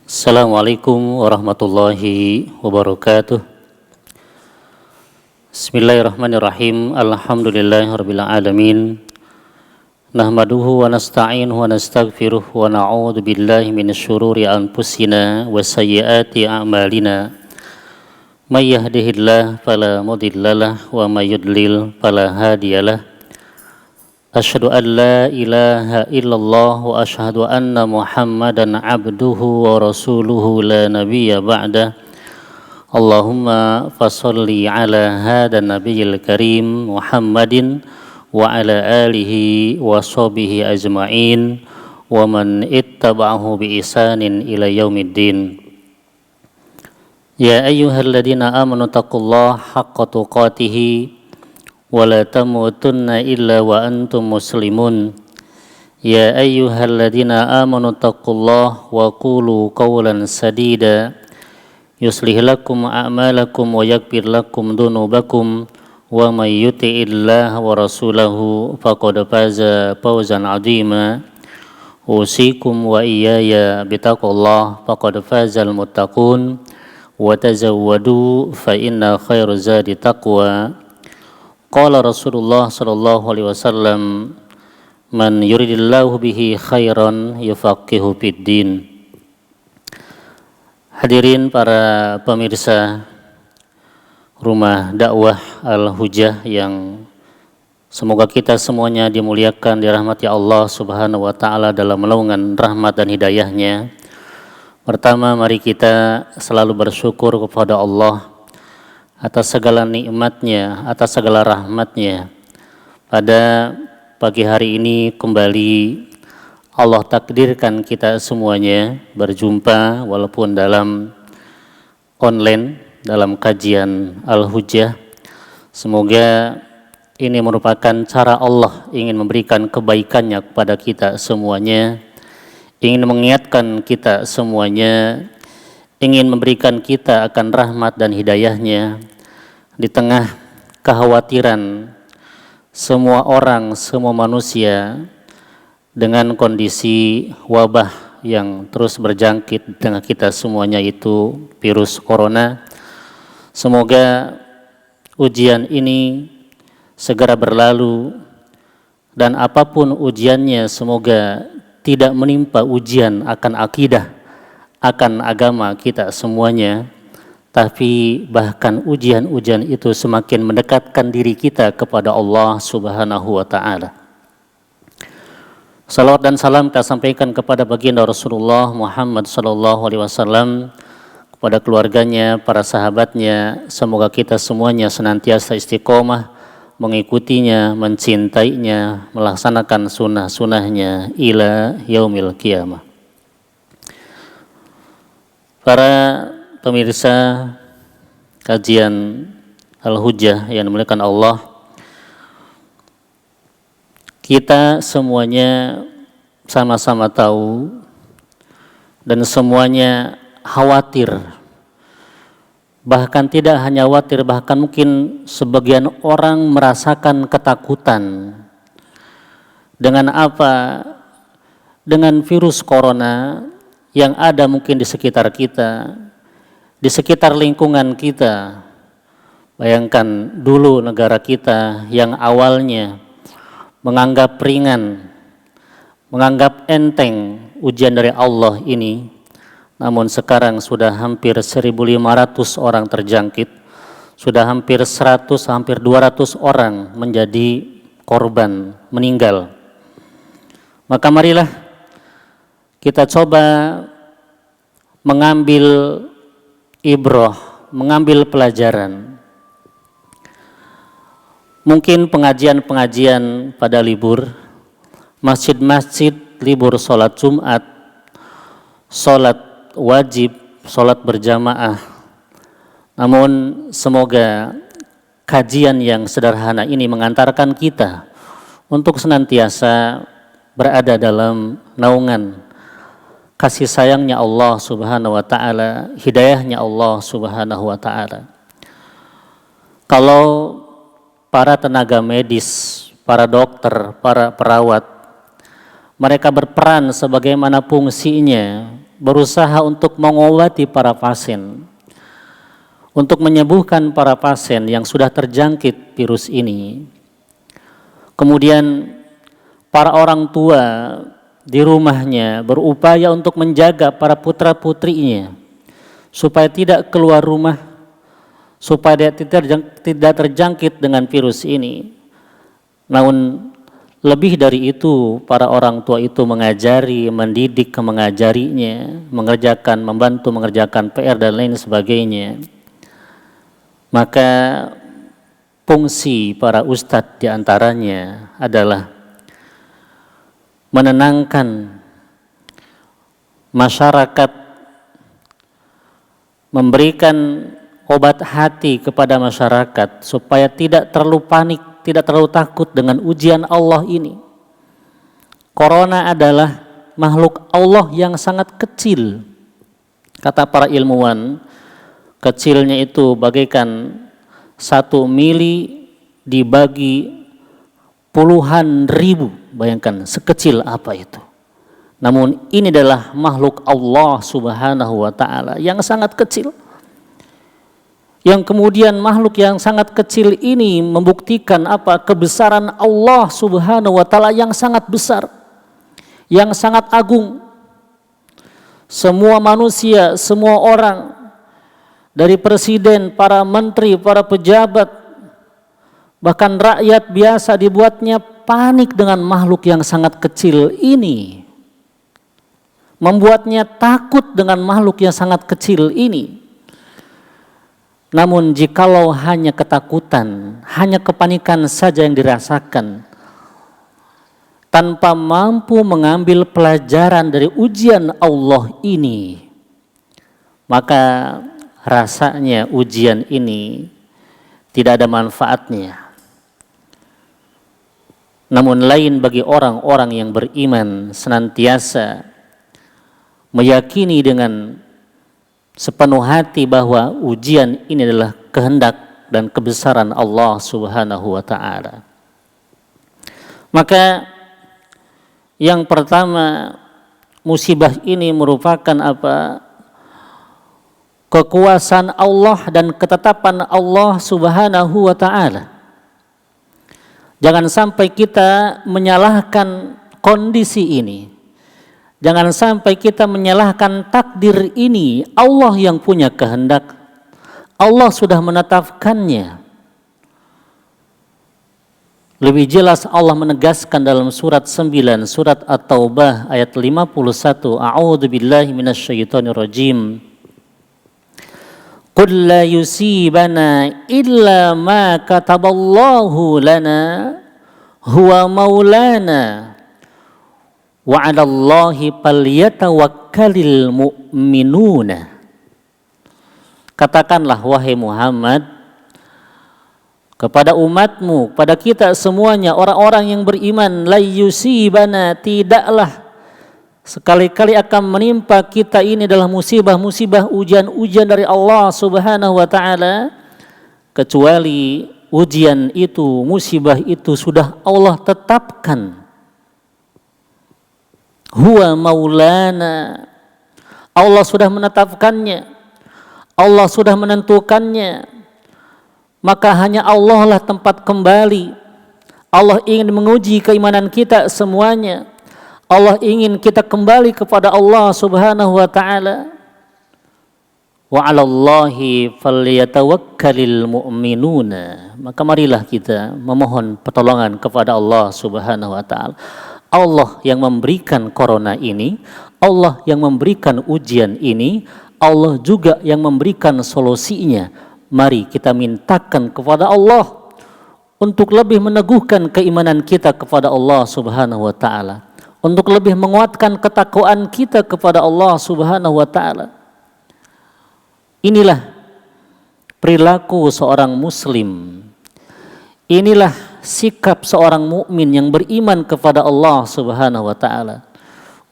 Assalamualaikum warahmatullahi wabarakatuh. Bismillahirrahmanirrahim. Alhamdulillahirabbil alamin. Nahmaduhu wa nasta'inuhu wa nastaghfiruh wa na'udzu billahi minasyururi anfusina wa sayyiati a'malina. May yahdihillahu fala mudhillalah wa may yudlil fala hadiyalah. Asyhadu an la ilaha illallah wa asyhadu anna Muhammadan abduhu wa rasuluhu la nabiyya ba'da. Allahumma fasholli ala hadan nabiyil karim Muhammadin wa ala alihi wa sahbihi ajma'in wa man ittaba'ahu bi ihsanin ila yaumiddin. Ya ayyuhalladzina amanu taqullaha haqqa tuqatih wa la tamutunna illa wa antum muslimun. Ya ayyuhalladzina amanu taqullaha wa qulu qawlan sadida yuslih lakum a'malakum wa yaghfir lakum dhunubakum wa may yuti'illaha wa rasulahu faqad faza fawzan 'azima. Usikum wa iyaya bittaqwallahi faqad fazal muttaqun wa tazawwadu fa inna khairaz zadi taqwa. Qala Rasulullah sallallahu alaihi wasallam, man yuridillahu bihi khairan yufaqihu fiddin. Hadirin para pemirsa Rumah Dakwah Al-Hujjah yang semoga kita semuanya dimuliakan, dirahmati Allah Subhanahu wa taala dalam naungan rahmat dan hidayahnya. Pertama, mari kita selalu bersyukur kepada Allah atas segala nikmatnya, atas segala rahmatnya. Pada pagi hari ini kembali Allah takdirkan kita semuanya berjumpa walaupun dalam online, dalam kajian Al-Hujjah. Semoga ini merupakan cara Allah ingin memberikan kebaikannya kepada kita semuanya, ingin mengingatkan kita semuanya, ingin memberikan kita akan rahmat dan hidayahnya di tengah kekhawatiran semua orang, semua manusia dengan kondisi wabah yang terus berjangkit dengan kita semuanya, itu virus corona. Semoga ujian ini segera berlalu dan apapun ujiannya semoga tidak menimpa ujian akan akidah, akan agama kita semuanya, tapi bahkan ujian-ujian itu semakin mendekatkan diri kita kepada Allah Subhanahu wa ta'ala. Salawat dan salam kita sampaikan kepada baginda Rasulullah Muhammad sallallahu alaihi wasallam, kepada keluarganya, para sahabatnya. Semoga kita semuanya senantiasa istiqomah mengikutinya, mencintainya, melaksanakan sunnah-sunnahnya ila yaumil qiyamah. Para pemirsa kajian Al-Hujjah yang dimuliakan Allah, kita semuanya sama-sama tahu dan semuanya khawatir. Bahkan tidak hanya khawatir, bahkan mungkin sebagian orang merasakan ketakutan. Dengan apa? Dengan virus corona yang ada mungkin di sekitar kita, di sekitar lingkungan kita. Bayangkan dulu negara kita yang awalnya menganggap ringan, menganggap enteng ujian dari Allah ini, namun sekarang sudah hampir 1.500 orang terjangkit, sudah hampir 100, hampir 200 orang menjadi korban, meninggal. Maka marilah kita coba mengambil ibrah, mengambil pelajaran. Mungkin pengajian-pengajian pada libur, masjid-masjid libur sholat Jumat, sholat wajib, sholat berjamaah. Namun semoga kajian yang sederhana ini mengantarkan kita untuk senantiasa berada dalam naungan kasih sayangnya Allah Subhanahu wa ta'ala, hidayahnya Allah Subhanahu wa ta'ala. Kalau para tenaga medis, para dokter, para perawat, mereka berperan sebagaimana fungsinya berusaha untuk mengobati para pasien, untuk menyembuhkan para pasien yang sudah terjangkit virus ini. Kemudian para orang tua di rumahnya berupaya untuk menjaga para putra-putrinya supaya tidak keluar rumah, supaya tidak terjangkit dengan virus ini. Namun lebih dari itu, para orang tua itu mengajari, mendidik, mengajarinya, membantu mengerjakan PR dan lain sebagainya. Maka fungsi para ustadz diantaranya adalah menenangkan masyarakat, memberikan obat hati kepada masyarakat supaya tidak terlalu panik, tidak terlalu takut dengan ujian Allah ini. Corona adalah makhluk Allah yang sangat kecil. Kata para ilmuwan, kecilnya itu bagaikan 1 mili dibagi puluhan ribu. Bayangkan sekecil apa itu. Namun ini adalah makhluk Allah subhanahu wa ta'ala yang sangat kecil. Yang kemudian makhluk yang sangat kecil ini membuktikan apa? Kebesaran Allah subhanahu wa ta'ala yang sangat besar, yang sangat agung. Semua manusia, semua orang, dari presiden, para menteri, para pejabat, bahkan rakyat biasa dibuatnya panik dengan makhluk yang sangat kecil ini. Membuatnya takut dengan makhluk yang sangat kecil ini. Namun jikalau hanya ketakutan, hanya kepanikan saja yang dirasakan, tanpa mampu mengambil pelajaran dari ujian Allah ini, maka rasanya ujian ini tidak ada manfaatnya. Namun lain bagi orang-orang yang beriman senantiasa meyakini dengan sepenuh hati bahwa ujian ini adalah kehendak dan kebesaran Allah subhanahu wa ta'ala. Maka yang pertama, musibah ini merupakan apa? Kekuasaan Allah dan ketetapan Allah subhanahu wa ta'ala. Jangan sampai kita menyalahkan kondisi ini. Jangan sampai kita menyalahkan takdir ini. Allah yang punya kehendak. Allah sudah menetapkannya. Lebih jelas Allah menegaskan dalam surat 9, surat At-Taubah ayat 51. A'udzu billahi minasyaitonir rajim. Qul la yusibana illa ma kataballahu lana huwa maulana wa 'alallahi falyatawakkalul mu'minuna. Katakanlah wahai Muhammad kepada umatmu, pada kita semuanya orang-orang yang beriman, la yusibana, tidaklah sekali-kali akan menimpa kita ini adalah musibah-musibah, ujian-ujian dari Allah subhanahu wa ta'ala, kecuali ujian itu, musibah itu sudah Allah tetapkan. Huwa maulana, Allah sudah menetapkannya, Allah sudah menentukannya. Maka hanya Allah lah tempat kembali. Allah ingin menguji keimanan kita semuanya. Allah ingin kita kembali kepada Allah subhanahu wa ta'ala. Wa 'alallahi falyatawakkalul mu'minuna. Maka marilah kita memohon pertolongan kepada Allah subhanahu wa ta'ala. Allah yang memberikan corona ini, Allah yang memberikan ujian ini, Allah juga yang memberikan solusinya. Mari kita mintakan kepada Allah untuk lebih meneguhkan keimanan kita kepada Allah subhanahu wa ta'ala, untuk lebih menguatkan ketakwaan kita kepada Allah subhanahu wa ta'ala. Inilah perilaku seorang muslim, inilah sikap seorang mukmin yang beriman kepada Allah subhanahu wa ta'ala.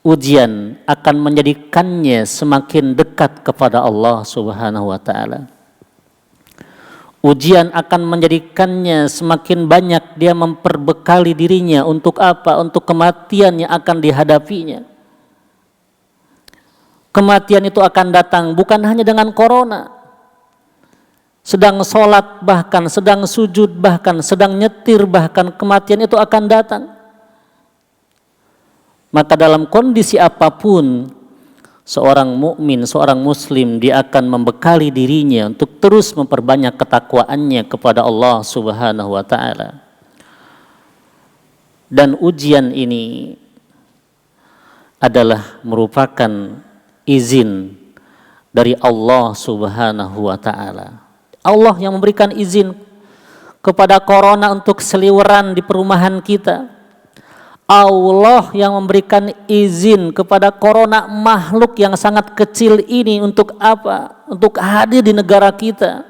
Ujian akan menjadikannya semakin dekat kepada Allah subhanahu wa ta'ala. Ujian akan menjadikannya semakin banyak dia memperbekali dirinya untuk apa? Untuk kematian yang akan dihadapinya. Kematian itu akan datang bukan hanya dengan corona. Sedang sholat bahkan, sedang sujud bahkan, sedang nyetir bahkan, kematian itu akan datang. Maka dalam kondisi apapun, seorang mukmin, seorang muslim, dia akan membekali dirinya untuk terus memperbanyak ketakwaannya kepada Allah Subhanahu wa taala. Dan ujian ini adalah merupakan izin dari Allah Subhanahu wa taala. Allah yang memberikan izin kepada corona untuk seliweran di perumahan kita. Allah yang memberikan izin kepada corona, makhluk yang sangat kecil ini, untuk apa? Untuk hadir di negara kita.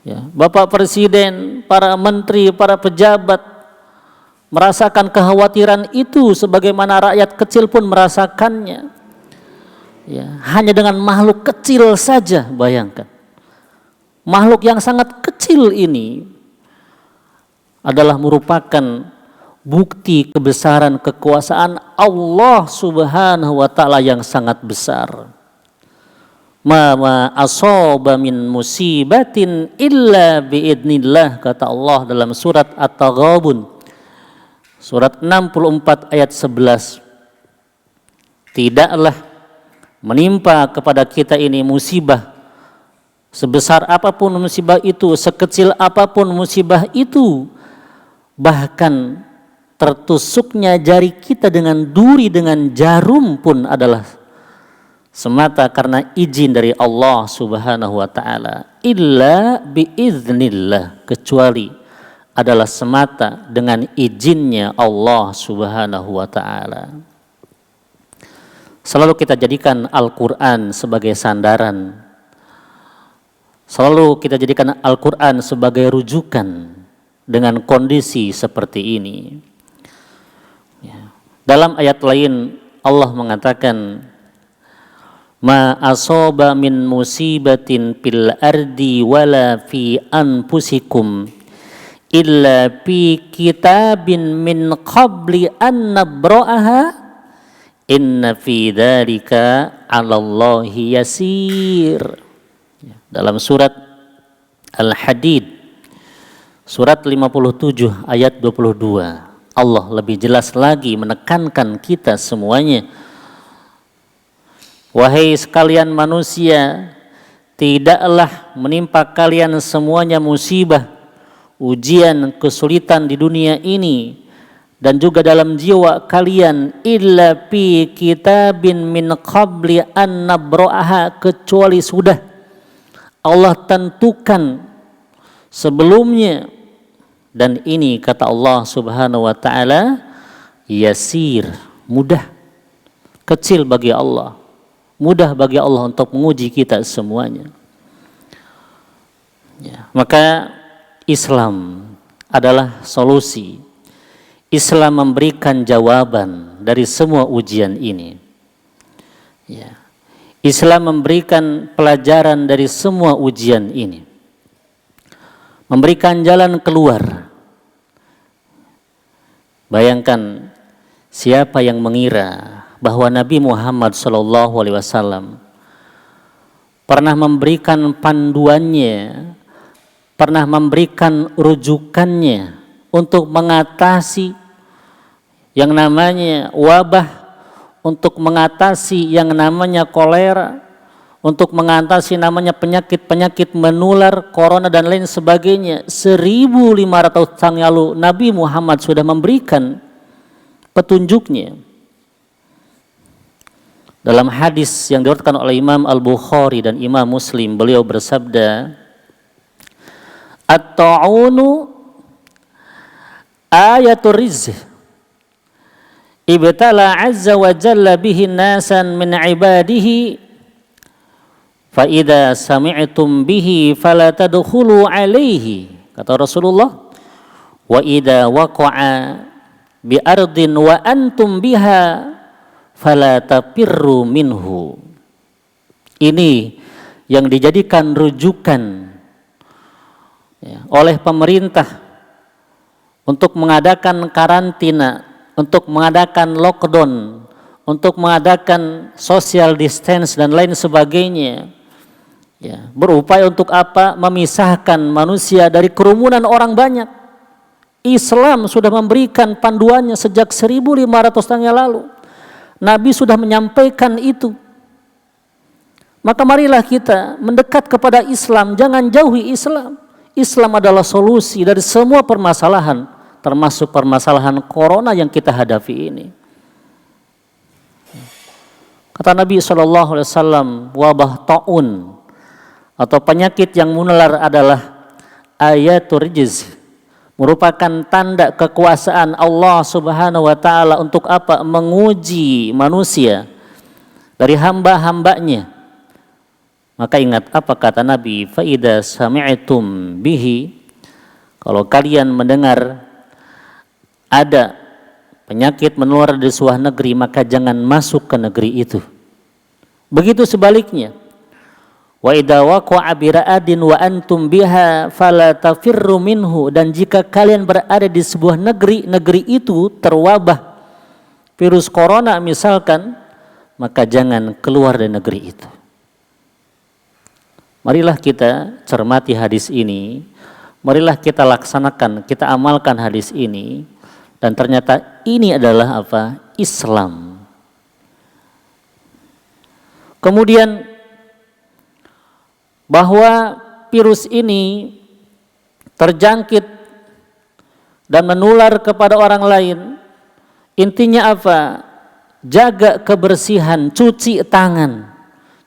Ya, Bapak Presiden, para menteri, para pejabat merasakan kekhawatiran itu sebagaimana rakyat kecil pun merasakannya. Ya, hanya dengan makhluk kecil saja, bayangkan. Makhluk yang sangat kecil ini adalah merupakan bukti kebesaran kekuasaan Allah Subhanahu wa taala yang sangat besar. Ma asaba min musibatin illa biidnillah, kata Allah dalam surat At-Taghabun surat 64 ayat 11. Tidaklah menimpa kepada kita ini musibah, sebesar apapun musibah itu, sekecil apapun musibah itu, bahkan tertusuknya jari kita dengan duri, dengan jarum pun adalah semata karena izin dari Allah Subhanahu wa taala. Illa biiznillah, kecuali adalah semata dengan izinnya Allah Subhanahu wa taala. Selalu kita jadikan Al-Qur'an sebagai sandaran. Selalu kita jadikan Al-Qur'an sebagai rujukan dengan kondisi seperti ini. Ya. Dalam ayat lain Allah mengatakan, ma asaba min musibatin fil ardi wala fi anfusikum illa fi kitabin min qabli an nabra'aha inna fi dzalika 'alallahi yasir. Dalam surat Al-Hadid surat 57 ayat 22, Allah lebih jelas lagi menekankan kita semuanya. Wahai sekalian manusia, tidaklah menimpa kalian semuanya musibah, ujian, kesulitan di dunia ini dan juga dalam jiwa kalian, illa fi kitabin min qabli an nabra'aha, kecuali sudah Allah tentukan sebelumnya. Dan ini kata Allah Subhanahu wa taala, yasir, mudah, kecil bagi Allah, mudah bagi Allah untuk menguji kita semuanya. Ya, maka Islam adalah solusi. Islam memberikan jawaban dari semua ujian ini. Ya. Islam memberikan pelajaran dari semua ujian ini, memberikan jalan keluar. Bayangkan, siapa yang mengira bahwa Nabi Muhammad SAW pernah memberikan panduannya, pernah memberikan rujukannya untuk mengatasi yang namanya wabah, untuk mengatasi yang namanya kolera, untuk mengatasi namanya penyakit-penyakit menular, corona dan lain sebagainya. 1500 tahun lalu Nabi Muhammad sudah memberikan petunjuknya. Dalam hadis yang diriwayatkan oleh Imam Al-Bukhari dan Imam Muslim, beliau bersabda, at-ta'unu ayatul rizq, ibtala azza wa jalla bihi nasan min ibadihi, fa idza sami'tum bihi fala tadkhulu alaihi, kata Rasulullah, wa idza waqa'a bi ardin wa antum biha fala tafirru minhu. Ini yang dijadikan rujukan ya, oleh pemerintah untuk mengadakan karantina, untuk mengadakan lockdown, untuk mengadakan social distance dan lain sebagainya. Ya, berupaya untuk apa? Memisahkan manusia dari kerumunan orang banyak. Islam sudah memberikan panduannya sejak 1500 tahun yang lalu. Nabi sudah menyampaikan itu. Maka marilah kita mendekat kepada Islam, jangan jauhi Islam. Islam adalah solusi dari semua permasalahan, termasuk permasalahan corona yang kita hadapi ini. Kata Nabi SAW, wabah ta'un atau penyakit yang menular adalah ayatul rijz, merupakan tanda kekuasaan Allah Subhanahu wa taala untuk apa? Menguji manusia dari hamba-hambanya. Maka ingat apa kata Nabi, fa idza sami'tum bihi, kalau kalian mendengar ada penyakit menular di sebuah negeri, maka jangan masuk ke negeri itu. Begitu sebaliknya. Wa idza waqa'a bi ra'adin wa antum biha fala tafirru minhu, dan jika kalian berada di sebuah negeri itu terwabah virus corona misalkan, maka jangan keluar dari negeri itu. Marilah kita cermati hadis ini, marilah kita laksanakan, kita amalkan hadis ini, dan ternyata ini adalah apa? Islam. Kemudian bahwa virus ini terjangkit dan menular kepada orang lain, intinya apa? Jaga kebersihan, cuci tangan,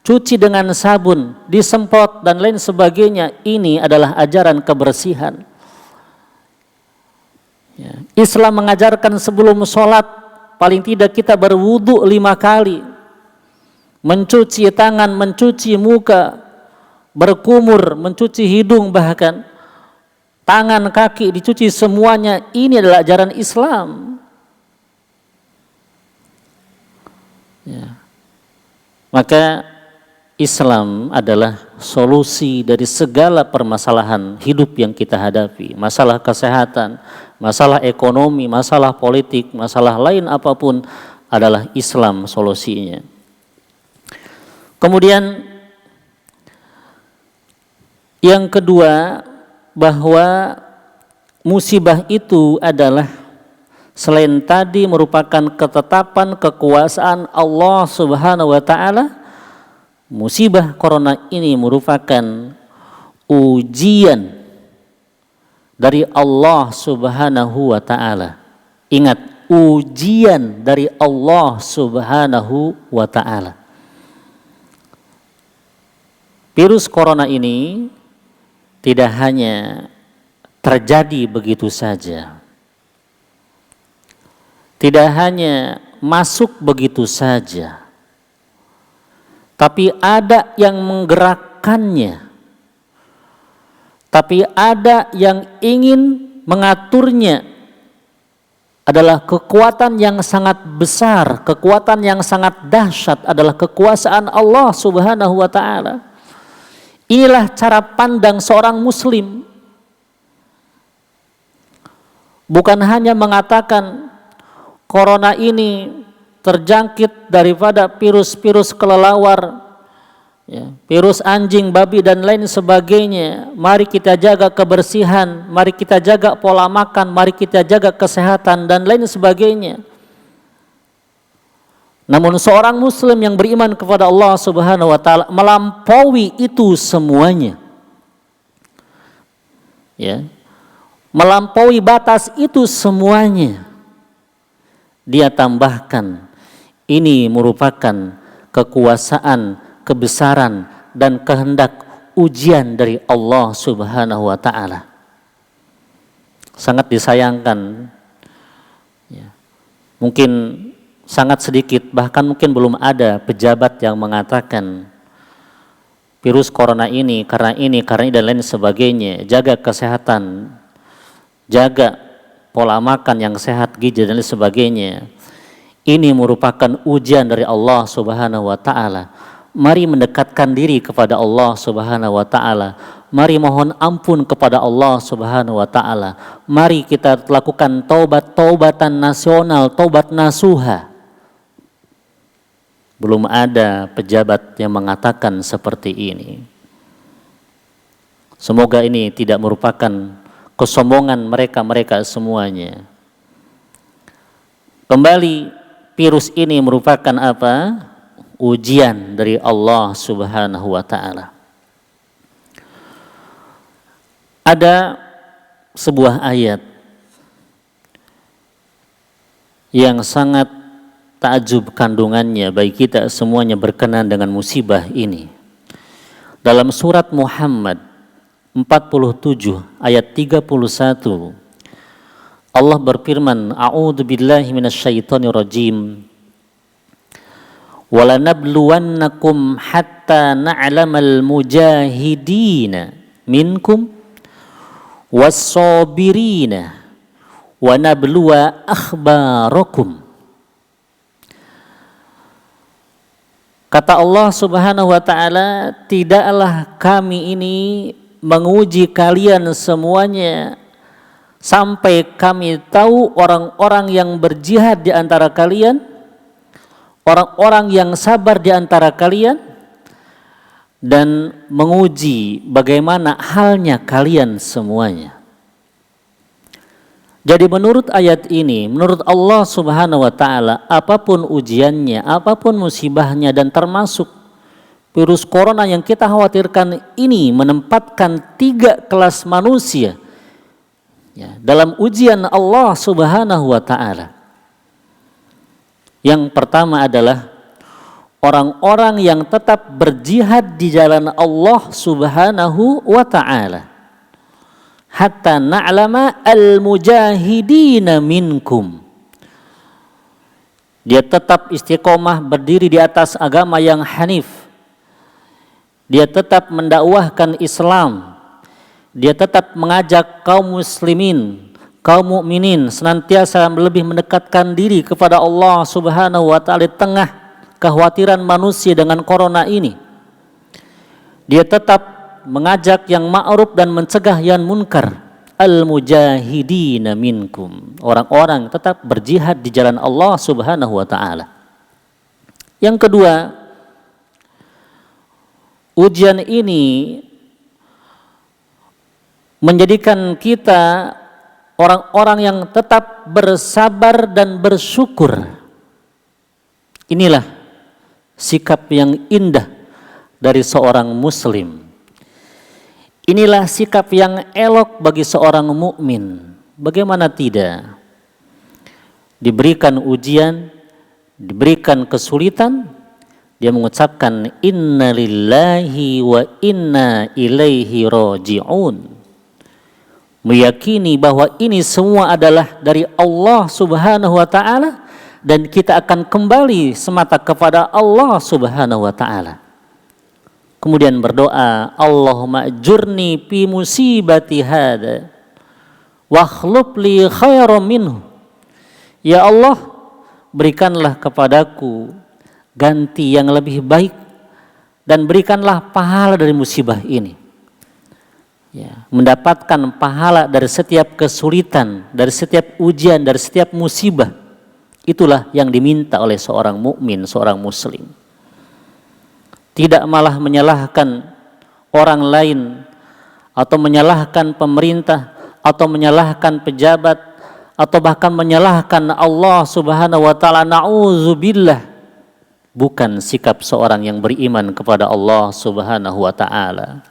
cuci dengan sabun, disemprot dan lain sebagainya. Ini adalah ajaran kebersihan. Ya. Islam mengajarkan sebelum sholat paling tidak kita berwudu 5 kali, mencuci tangan, mencuci muka, berkumur, mencuci hidung, bahkan tangan, kaki dicuci semuanya. Ini adalah ajaran Islam. Ya. Maka Islam adalah solusi dari segala permasalahan hidup yang kita hadapi. Masalah kesehatan, masalah ekonomi, masalah politik, masalah lain apapun, adalah Islam solusinya. Kemudian yang kedua, bahwa musibah itu adalah selain tadi merupakan ketetapan kekuasaan Allah Subhanahu wa taala, musibah corona ini merupakan ujian dari Allah Subhanahu wa taala. Ingat, ujian dari Allah Subhanahu wa taala. Virus corona ini tidak hanya terjadi begitu saja, tidak hanya masuk begitu saja, tapi ada yang menggerakkannya, tapi ada yang ingin mengaturnya. Adalah kekuatan yang sangat besar, kekuatan yang sangat dahsyat, adalah kekuasaan Allah Subhanahu wa taala. Inilah cara pandang seorang muslim. Bukan hanya mengatakan corona ini terjangkit daripada virus-virus kelelawar, ya, virus anjing, babi dan lain sebagainya. Mari kita jaga kebersihan, mari kita jaga pola makan, mari kita jaga kesehatan dan lain sebagainya. Namun seorang muslim yang beriman kepada Allah Subhanahu wa taala melampaui itu semuanya. Ya. Melampaui batas itu semuanya. Dia tambahkan, ini merupakan kekuasaan, kebesaran dan kehendak ujian dari Allah Subhanahu wa taala. Sangat disayangkan, ya, mungkin sangat sedikit, bahkan mungkin belum ada pejabat yang mengatakan virus corona ini karena ini dan lain sebagainya. Jaga kesehatan, jaga pola makan yang sehat, gizi dan lain sebagainya. Ini merupakan ujian dari Allah Subhanahu wa taala. Mari mendekatkan diri kepada Allah Subhanahu wa taala. Mari mohon ampun kepada Allah Subhanahu wa taala. Mari kita lakukan taubatan nasional, taubat nasuha. Belum ada pejabat yang mengatakan seperti ini. Semoga ini tidak merupakan kesombongan mereka semuanya. Kembali, virus ini merupakan apa? Ujian dari Allah Subhanahu wa Ta'ala. Ada sebuah ayat yang sangat takjub kandungannya bagi kita semuanya berkenan dengan musibah ini. Dalam surat Muhammad 47 ayat 31, Allah berfirman, A'udzu billahi minasyaitonir rajim. Walanabluwannakum hatta na'lamal mujahidina minkum was-sabirina wa nabluwa akhbarakum. Kata Allah Subhanahu wa Ta'ala, tidaklah kami ini menguji kalian semuanya sampai kami tahu orang-orang yang berjihad di antara kalian, orang-orang yang sabar di antara kalian, dan menguji bagaimana halnya kalian semuanya. Jadi menurut ayat ini, menurut Allah Subhanahu wa Ta'ala, apapun ujiannya, apapun musibahnya, dan termasuk virus corona yang kita khawatirkan ini menempatkan 3 kelas manusia ya, dalam ujian Allah Subhanahu wa Ta'ala. Yang pertama adalah orang-orang yang tetap berjihad di jalan Allah Subhanahu wa Ta'ala. Hatta na'lama al-mujahidina minkum. Dia tetap istiqomah berdiri di atas agama yang hanif. Dia tetap mendakwahkan Islam. Dia tetap mengajak kaum muslimin, kaum mukminin senantiasa lebih mendekatkan diri kepada Allah Subhanahu wa Ta'ala di tengah kekhawatiran manusia dengan corona ini. Dia tetap mengajak yang ma'ruf dan mencegah yang munkar. Al-mujahidina minkum. Orang-orang tetap berjihad di jalan Allah Subhanahu wa Ta'ala. Yang kedua, ujian ini menjadikan kita orang-orang yang tetap bersabar dan bersyukur. Inilah sikap yang indah dari seorang muslim. Inilah sikap yang elok bagi seorang mukmin. Bagaimana tidak? Diberikan ujian, diberikan kesulitan, dia mengucapkan inna lillahi wa inna ilaihi raji'un. Meyakini bahwa ini semua adalah dari Allah Subhanahu wa Ta'ala dan kita akan kembali semata kepada Allah Subhanahu wa Ta'ala. Kemudian berdoa, Allahumma ajurni fi musibati hada wa akhlub li khairan minhu. Ya Allah, berikanlah kepadaku ganti yang lebih baik dan berikanlah pahala dari musibah ini. Ya, mendapatkan pahala dari setiap kesulitan, dari setiap ujian, dari setiap musibah. Itulah yang diminta oleh seorang mukmin, seorang muslim. Tidak malah menyalahkan orang lain atau menyalahkan pemerintah atau menyalahkan pejabat atau bahkan menyalahkan Allah Subhanahu wa Ta'ala. Na'udzubillah. Bukan sikap seorang yang beriman kepada Allah Subhanahu wa Ta'ala.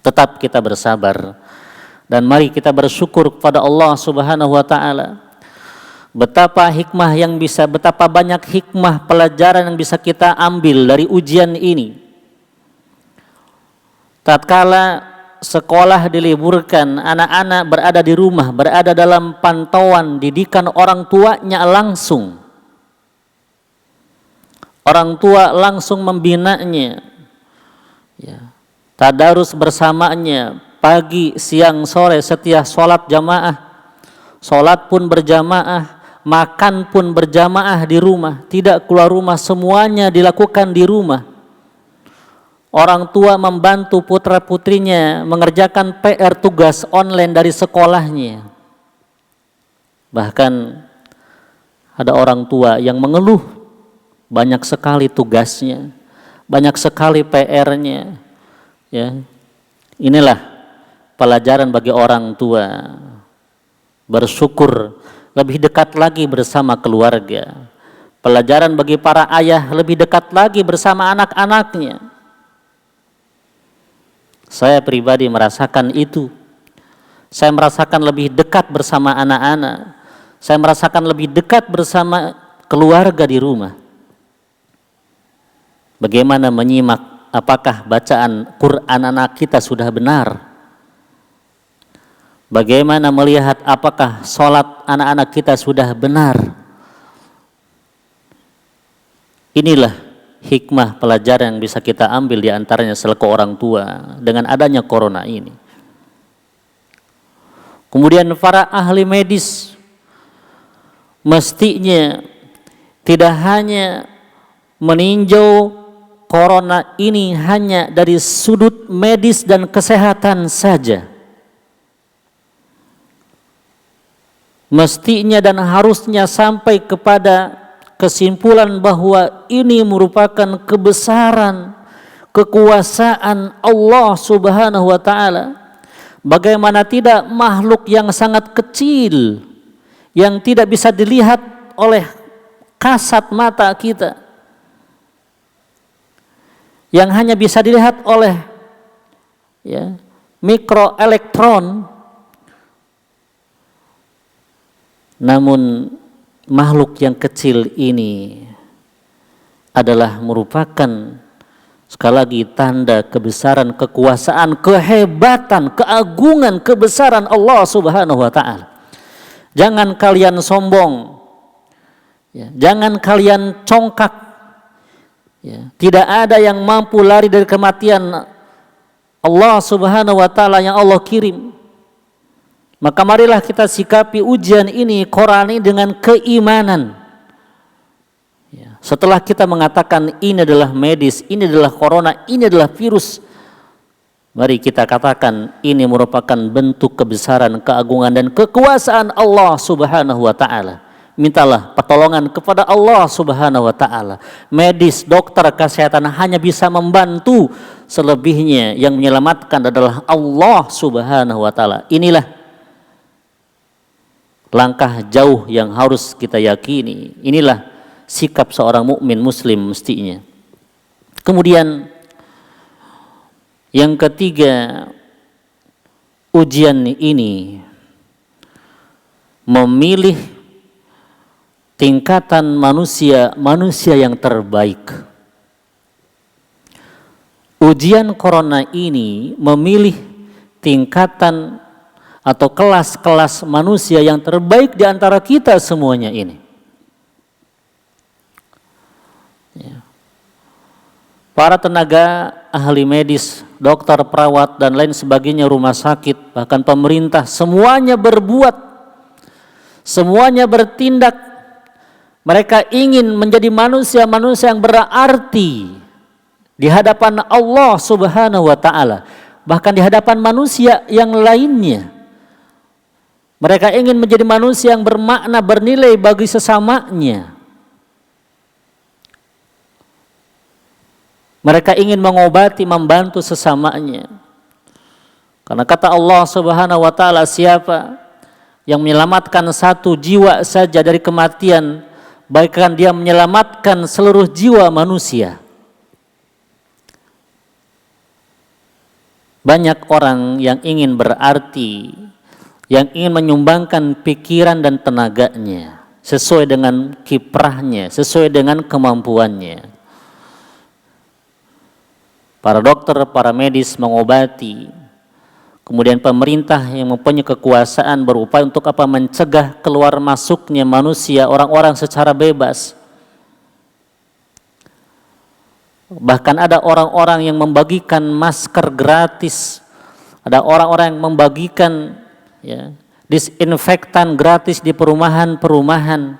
Tetap kita bersabar dan mari kita bersyukur kepada Allah Subhanahu wa Ta'ala. Betapa banyak hikmah pelajaran yang bisa kita ambil dari ujian ini. Tatkala sekolah diliburkan, anak-anak berada di rumah, berada dalam pantauan didikan orang tuanya langsung. Orang tua langsung membinanya. Ya. Tadarus bersamanya, pagi, siang, sore, setiap sholat jamaah. Sholat pun berjamaah. Makan pun berjamaah di rumah, tidak keluar rumah, semuanya dilakukan di rumah. Orang tua membantu putra-putrinya mengerjakan PR tugas online dari sekolahnya. Bahkan ada orang tua yang mengeluh banyak sekali tugasnya, banyak sekali PR-nya. Ya. Inilah pelajaran bagi orang tua. Bersyukur, lebih dekat lagi bersama keluarga. Pelajaran bagi para ayah, lebih dekat lagi bersama anak-anaknya. Saya pribadi merasakan itu. Saya merasakan lebih dekat bersama anak-anak. Saya merasakan lebih dekat bersama keluarga di rumah. Bagaimana menyimak apakah bacaan Quran anak kita sudah benar? Bagaimana melihat apakah sholat anak-anak kita sudah benar? Inilah hikmah pelajaran yang bisa kita ambil di antaranya selaku orang tua dengan adanya corona ini. Kemudian para ahli medis mestinya tidak hanya meninjau corona ini hanya dari sudut medis dan kesehatan saja. Mestinya dan harusnya sampai kepada kesimpulan bahwa ini merupakan kebesaran, kekuasaan Allah Subhanahu wa ta'ala. Bagaimana tidak makhluk yang sangat kecil, yang tidak bisa dilihat oleh kasat mata kita, yang hanya bisa dilihat oleh mikroelektron, namun makhluk yang kecil ini adalah merupakan sekali lagi tanda kebesaran, kekuasaan, kehebatan, keagungan, kebesaran Allah Subhanahu wa ta'ala. Jangan kalian sombong, jangan kalian congkak. Tidak ada yang mampu lari dari kematian Allah Subhanahu wa ta'ala yang Allah kirim. Maka marilah kita sikapi ujian ini, Quran ini dengan keimanan. Setelah kita mengatakan ini adalah medis, ini adalah corona, ini adalah virus, mari kita katakan ini merupakan bentuk kebesaran, keagungan dan kekuasaan Allah Subhanahu wa ta'ala. Mintalah pertolongan kepada Allah Subhanahu wa ta'ala. Medis, dokter, kesehatan hanya bisa membantu, selebihnya yang menyelamatkan adalah Allah Subhanahu wa ta'ala. Inilah langkah jauh yang harus kita yakini. Inilah sikap seorang mukmin muslim mestinya. Kemudian yang ketiga, ujian ini memilih tingkatan manusia yang terbaik. Ujian corona ini memilih tingkatan atau kelas-kelas manusia yang terbaik di antara kita semuanya ini. Para tenaga ahli medis, dokter, perawat dan lain sebagainya, rumah sakit, bahkan pemerintah, semuanya berbuat, semuanya bertindak. Mereka ingin menjadi manusia-manusia yang berarti di hadapan Allah Subhanahu wa ta'ala, bahkan di hadapan manusia yang lainnya. Mereka ingin menjadi manusia yang bermakna, bernilai bagi sesamanya. Mereka ingin mengobati, membantu sesamanya. Karena kata Allah Subhanahu wa ta'ala, siapa yang menyelamatkan satu jiwa saja dari kematian, baikkan dia menyelamatkan seluruh jiwa manusia. Banyak orang yang ingin berarti, yang ingin menyumbangkan pikiran dan tenaganya sesuai dengan kiprahnya, sesuai dengan kemampuannya. Para dokter, para medis mengobati, kemudian pemerintah yang mempunyai kekuasaan berupaya untuk apa? Mencegah keluar masuknya manusia, orang-orang secara bebas. Bahkan ada orang-orang yang membagikan masker gratis, ada orang-orang yang membagikan disinfektan gratis di perumahan-perumahan.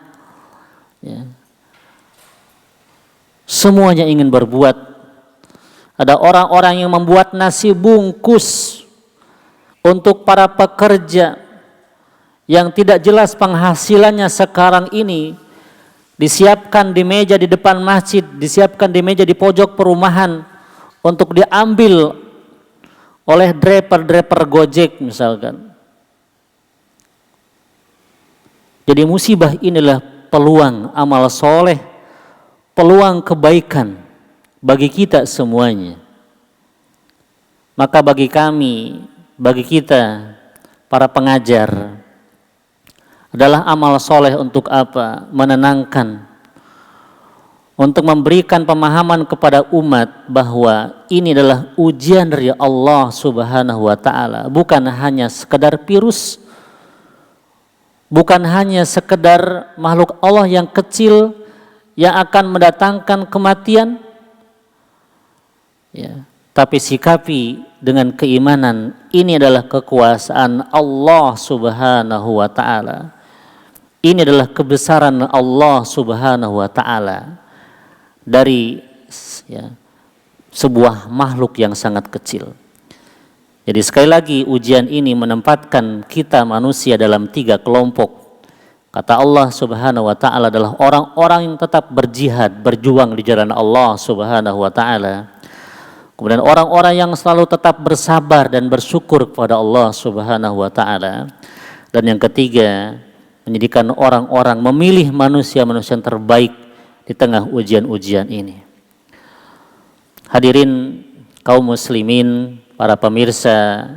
Semuanya ingin berbuat. Ada orang-orang yang membuat nasi bungkus untuk para pekerja yang tidak jelas penghasilannya sekarang ini, disiapkan di meja di depan masjid, disiapkan di meja di pojok perumahan untuk diambil oleh driver Gojek misalkan. Jadi musibah inilah peluang amal soleh, peluang kebaikan bagi kita semuanya. Maka bagi kami, bagi kita, para pengajar, adalah amal soleh untuk apa? Menenangkan, untuk memberikan pemahaman kepada umat bahwa ini adalah ujian dari Allah Subhanahu wa Ta'ala, bukan hanya sekedar virus, bukan hanya sekedar makhluk Allah yang kecil yang akan mendatangkan kematian, ya, tapi sikapi dengan keimanan ini adalah kekuasaan Allah Subhanahu wa Ta'ala. Ini adalah kebesaran Allah Subhanahu wa Ta'ala dari sebuah makhluk yang sangat kecil. Jadi sekali lagi ujian ini menempatkan kita manusia dalam 3 kelompok. Kata Allah Subhanahu wa Ta'ala adalah orang-orang yang tetap berjihad, berjuang di jalan Allah Subhanahu wa Ta'ala. Kemudian orang-orang yang selalu tetap bersabar dan bersyukur kepada Allah Subhanahu wa Ta'ala. Dan yang ketiga, menjadikan orang-orang memilih manusia-manusia yang terbaik di tengah ujian-ujian ini. Hadirin kaum muslimin, para pemirsa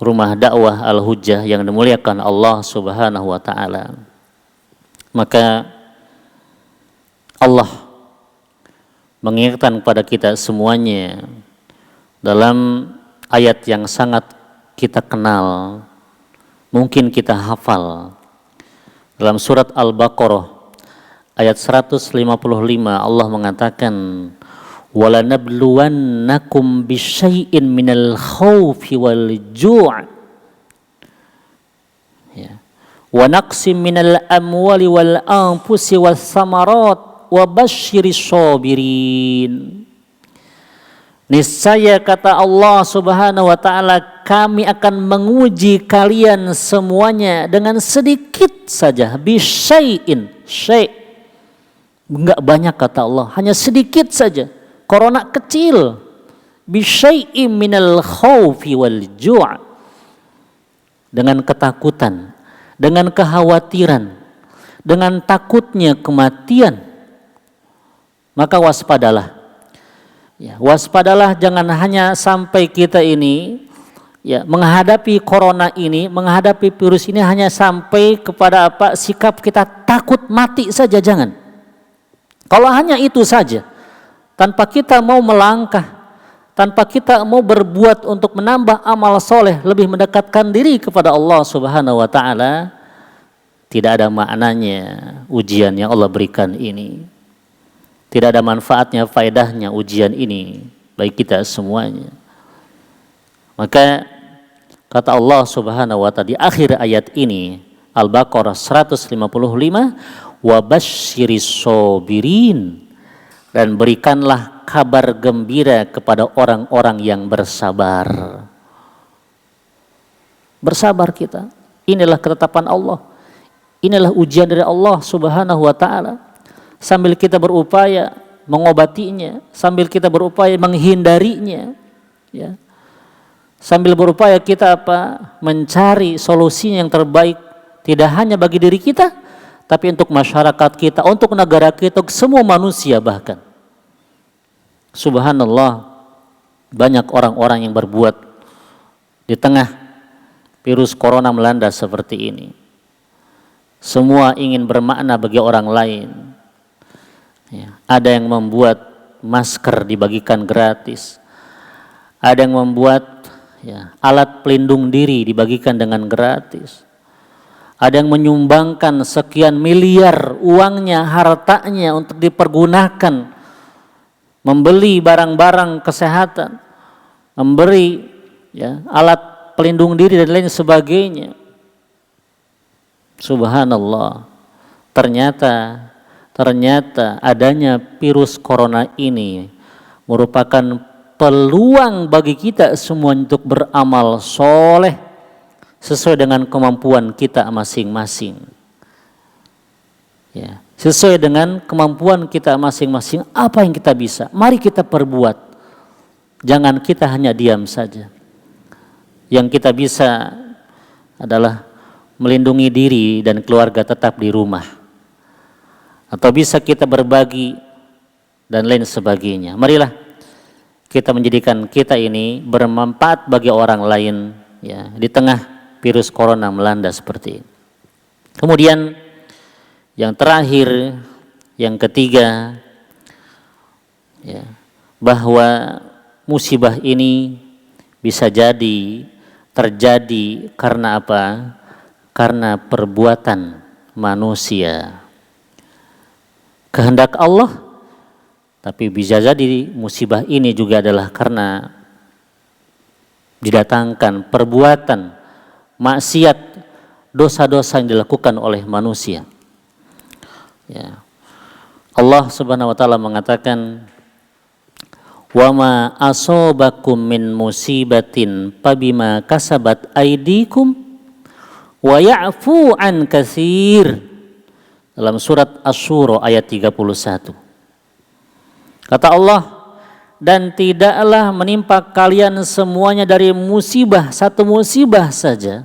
rumah dakwah Al-Hujjah yang dimuliakan Allah Subhanahu wa Ta'ala. Maka Allah mengingatkan kepada kita semuanya dalam ayat yang sangat kita kenal, mungkin kita hafal. Dalam surat Al-Baqarah ayat 155 Allah mengatakan, walanabluwannakum bisyai'in minal khawfi wal ju' wa naqsim minal amwali wal anfusi was samarat wa basyiris sabirin. Niscaya kata Allah Subhanahu wa Ta'ala, kami akan menguji kalian semuanya dengan sedikit saja, bisyai'in, syai', enggak banyak kata Allah, hanya sedikit saja. Corona kecil, bisyai'im minal khawfi wal ju', dengan ketakutan, dengan kekhawatiran, dengan takutnya kematian. Maka waspadalah. Ya, waspadalah, jangan hanya sampai kita ini menghadapi corona ini, menghadapi virus ini hanya sampai kepada sikap kita takut mati saja, jangan. Kalau hanya itu saja, tanpa kita mau melangkah, tanpa kita mau berbuat untuk menambah amal soleh, lebih mendekatkan diri kepada Allah Subhanahu wa Ta'ala, tidak ada maknanya ujian yang Allah berikan ini. Tidak ada manfaatnya, faedahnya ujian ini bagi kita semuanya. Maka kata Allah Subhanahu wa Ta'ala di akhir ayat ini, Al-Baqarah 155, wa basyiris sabirin, dan berikanlah kabar gembira kepada orang-orang yang bersabar. Bersabar kita. Inilah ketetapan Allah. Inilah ujian dari Allah Subhanahu wa Ta'ala. Sambil kita berupaya mengobatinya, sambil kita berupaya menghindarinya, ya. Sambil berupaya kita mencari solusinya yang terbaik, tidak hanya bagi diri kita, tapi untuk masyarakat kita, untuk negara kita, untuk semua manusia bahkan. Subhanallah, banyak orang-orang yang berbuat di tengah virus corona melanda seperti ini. Semua ingin bermakna bagi orang lain. Ya, ada yang membuat masker dibagikan gratis, ada yang membuat alat pelindung diri dibagikan dengan gratis, ada yang menyumbangkan sekian miliar uangnya, hartanya untuk dipergunakan membeli barang-barang kesehatan, memberi alat pelindung diri dan lain sebagainya. Subhanallah, ternyata adanya virus corona ini merupakan peluang bagi kita semua untuk beramal soleh sesuai dengan kemampuan kita masing-masing. Ya, sesuai dengan kemampuan kita masing-masing, apa yang kita bisa, mari kita perbuat. Jangan kita hanya diam saja. Yang kita bisa adalah melindungi diri dan keluarga tetap di rumah. Atau bisa kita berbagi dan lain sebagainya. Marilah kita menjadikan kita ini bermanfaat bagi orang lain, ya, di tengah virus corona melanda seperti ini. Kemudian yang terakhir, yang ketiga, ya, bahwa musibah ini bisa jadi terjadi karena apa? Karena perbuatan manusia. Kehendak Allah, tapi bisa jadi musibah ini juga adalah karena didatangkan perbuatan maksiat, dosa-dosa yang dilakukan oleh manusia. Ya. Allah Subhanahu wa taala mengatakan, "Wa ma asobakum min musibatin fabima kasabat aydikum wa ya'fu an katsir." Dalam surat Asy-Syura ayat 31. Kata Allah, dan tidaklah menimpa kalian semuanya dari musibah, satu musibah saja.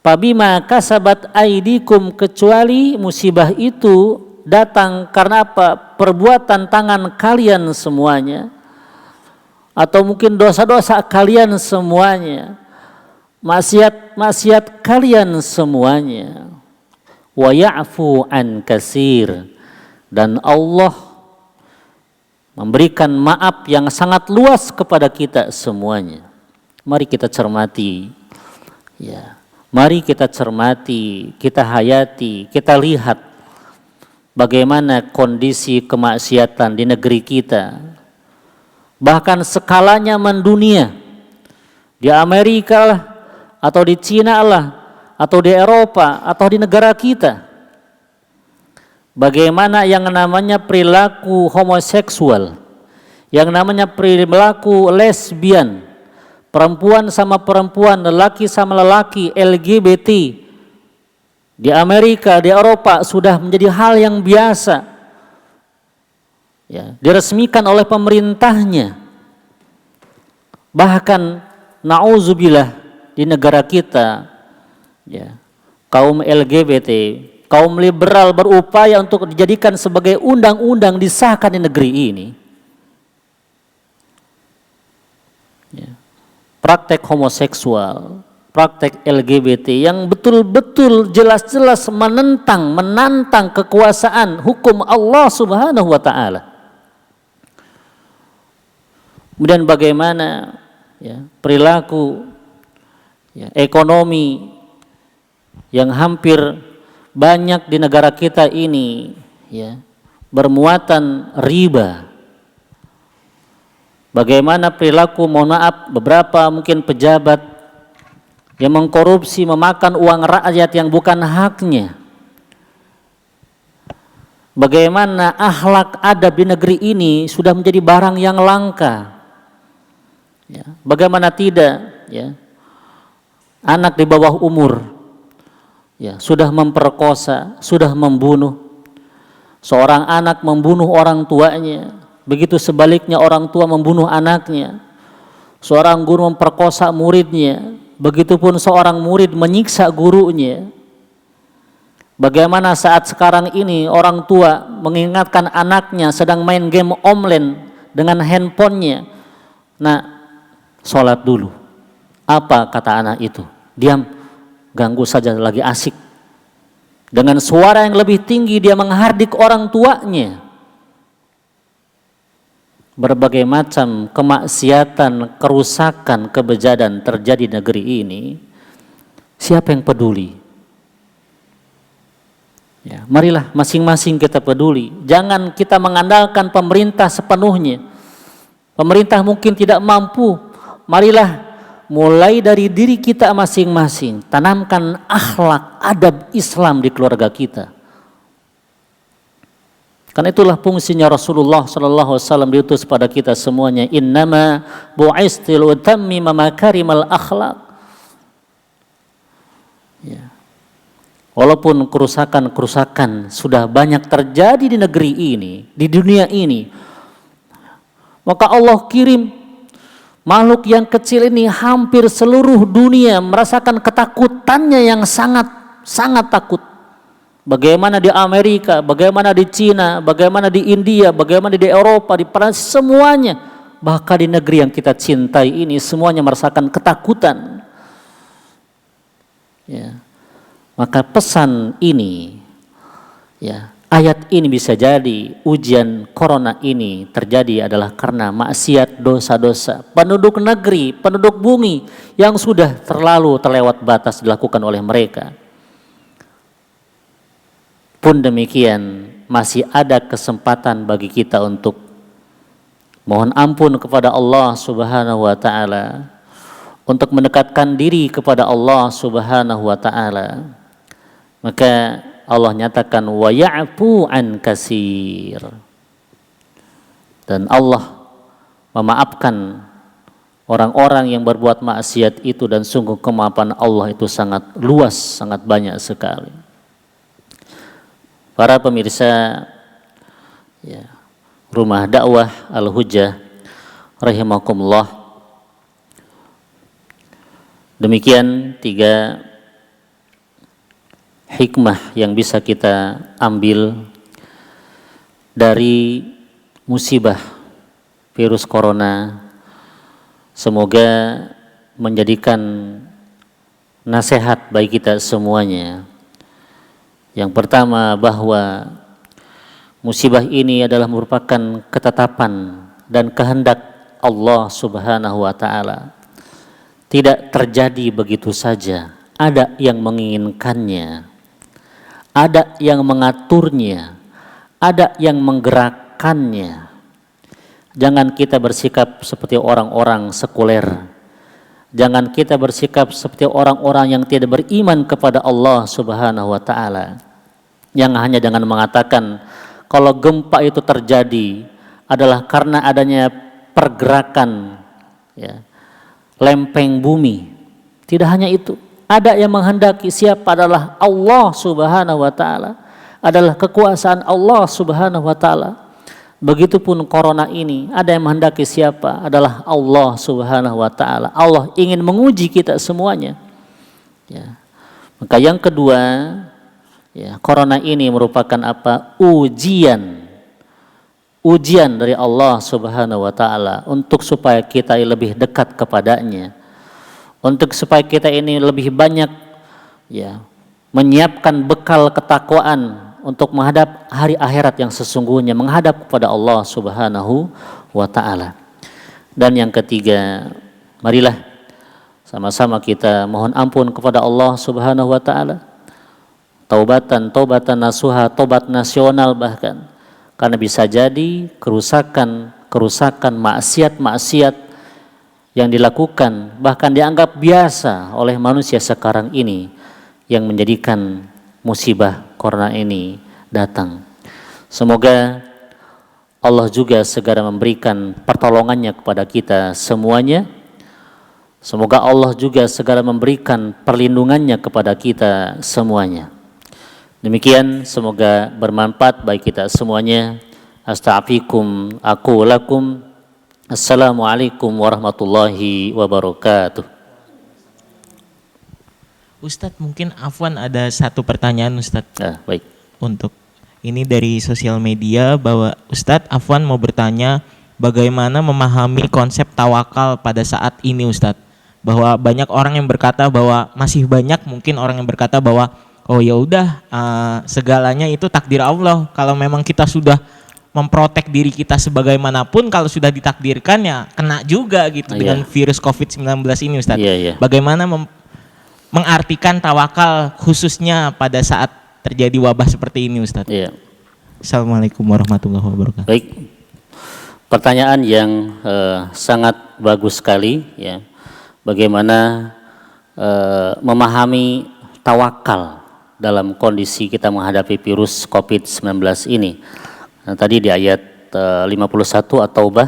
Fabima kasabat aydikum, kecuali musibah itu datang karena apa? Perbuatan tangan kalian semuanya. Atau mungkin dosa-dosa kalian semuanya. Maksiat kalian semuanya. Wa ya'fu an katsir, dan Allah memberikan maaf yang sangat luas kepada kita semuanya. Mari kita cermati, ya. Mari kita cermati, kita hayati, kita lihat bagaimana kondisi kemaksiatan di negeri kita. Bahkan skalanya mendunia. Di Amerika lah, atau di Cina lah, atau di Eropa, atau di negara kita. Bagaimana yang namanya perilaku homoseksual, yang namanya perilaku lesbian, perempuan sama perempuan, lelaki sama lelaki, LGBT, di Amerika, di Eropa sudah menjadi hal yang biasa, ya, diresmikan oleh pemerintahnya. Bahkan na'udzubillah di negara kita, ya, kaum LGBT, kaum liberal berupaya untuk dijadikan sebagai undang-undang disahkan di negeri ini. Ya. Praktek homoseksual, praktek LGBT yang betul-betul jelas-jelas menantang kekuasaan hukum Allah Subhanahu wa taala. Kemudian bagaimana, ya, perilaku, ya, ekonomi yang hampir banyak di negara kita ini, ya, bermuatan riba. Bagaimana perilaku, mohon maaf, beberapa mungkin pejabat yang mengkorupsi, memakan uang rakyat yang bukan haknya. Bagaimana akhlak adab di negeri ini sudah menjadi barang yang langka. Ya, bagaimana tidak, ya, anak di bawah umur, ya, sudah memperkosa, sudah membunuh. Seorang anak membunuh orang tuanya, begitu sebaliknya orang tua membunuh anaknya. Seorang guru memperkosa muridnya, begitupun seorang murid menyiksa gurunya. Bagaimana saat sekarang ini orang tua mengingatkan anaknya sedang main game online dengan handphonenya, "Nak, sholat dulu." Apa kata anak itu? "Diam, ganggu saja, lagi asik." Dengan suara yang lebih tinggi dia menghardik orang tuanya. Berbagai macam kemaksiatan, kerusakan, kebejadan terjadi di negeri ini. Siapa yang peduli? Ya, marilah masing-masing kita peduli. Jangan kita mengandalkan pemerintah sepenuhnya. Pemerintah mungkin tidak mampu. Marilah mulai dari diri kita masing-masing, tanamkan akhlak adab Islam di keluarga kita. Karena itulah fungsinya Rasulullah sallallahu alaihi wasallam diutus pada kita semuanya. Innama bu'istil utammima makarimal akhlaq. Ya. Walaupun kerusakan-kerusakan sudah banyak terjadi di negeri ini, di dunia ini, maka Allah kirim makhluk yang kecil ini, hampir seluruh dunia merasakan ketakutannya yang sangat takut. Bagaimana di Amerika, bagaimana di Cina, bagaimana di India, bagaimana di Eropa, di Perancis, semuanya, bahkan di negeri yang kita cintai ini, semuanya merasakan ketakutan. Ya. Maka pesan ini, ya, ayat ini bisa jadi ujian corona ini terjadi adalah karena maksiat, dosa-dosa penduduk negeri, penduduk bumi yang sudah terlalu terlewat batas dilakukan oleh mereka. Pun demikian masih ada kesempatan bagi kita untuk mohon ampun kepada Allah Subhanahu wa taala, untuk mendekatkan diri kepada Allah Subhanahu wa taala. Maka Allah nyatakan wa ya'fu an katsir. Dan Allah memaafkan orang-orang yang berbuat maksiat itu, dan sungguh kemaafan Allah itu sangat luas, sangat banyak sekali. Para pemirsa, ya, Rumah Dakwah Al-Hujjah rahimakumullah, demikian 3 hikmah yang bisa kita ambil dari musibah virus corona. Semoga menjadikan nasihat bagi kita semuanya. Yang pertama, bahwa musibah ini adalah merupakan ketetapan dan kehendak Allah Subhanahu wa taala. Tidak terjadi begitu saja, ada yang menginginkannya, ada yang mengaturnya, ada yang menggerakkannya. Jangan kita bersikap seperti orang-orang sekuler. Jangan kita bersikap seperti orang-orang yang tidak beriman kepada Allah Subhanahu wa taala, yang hanya dengan mengatakan kalau gempa itu terjadi adalah karena adanya pergerakan, ya, lempeng bumi. Tidak hanya itu, ada yang menghendaki, siapa adalah Allah Subhanahu wa taala, adalah kekuasaan Allah Subhanahu wa taala. Begitupun corona ini, ada yang menghendaki, siapa adalah Allah Subhanahu wa taala. Allah ingin menguji kita semuanya. Ya. Maka yang kedua, ya, corona ini merupakan apa? Ujian dari Allah Subhanahu wa taala untuk supaya kita lebih dekat kepadanya. Untuk supaya kita ini lebih banyak, ya, menyiapkan bekal ketakwaan untuk menghadap hari akhirat yang sesungguhnya, menghadap kepada Allah Subhanahu wa taala. Dan yang ketiga, marilah sama-sama kita mohon ampun kepada Allah Subhanahu wa taala. Taubatan nasuha, tobat nasional bahkan. Karena bisa jadi kerusakan, maksiat yang dilakukan bahkan dianggap biasa oleh manusia sekarang ini, yang menjadikan musibah corona ini datang. Semoga Allah juga segera memberikan pertolongannya kepada kita semuanya. Semoga Allah juga segera memberikan perlindungannya kepada kita semuanya. Demikian, semoga bermanfaat bagi kita semuanya. Astaghfirukum aku lakum. Assalamualaikum warahmatullahi wabarakatuh. Ustadz, mungkin afwan ada satu pertanyaan Ustadz. Baik. Untuk ini dari sosial media, bahwa Ustadz afwan mau bertanya bagaimana memahami konsep tawakal pada saat ini Ustadz. Bahwa banyak orang yang berkata bahwa, masih banyak mungkin orang yang berkata bahwa oh ya udah, segalanya itu takdir Allah. Kalau memang kita sudah memprotek diri kita sebagaimanapun, kalau sudah ditakdirkan ya kena juga gitu dengan virus COVID-19 ini Ustadz. Bagaimana mengartikan tawakal khususnya pada saat terjadi wabah seperti ini Ustadz? Assalamualaikum warahmatullahi wabarakatuh. Baik, pertanyaan yang sangat bagus sekali, ya. Bagaimana memahami tawakal dalam kondisi kita menghadapi virus COVID-19 ini. Nah, tadi di ayat 51 At-Taubah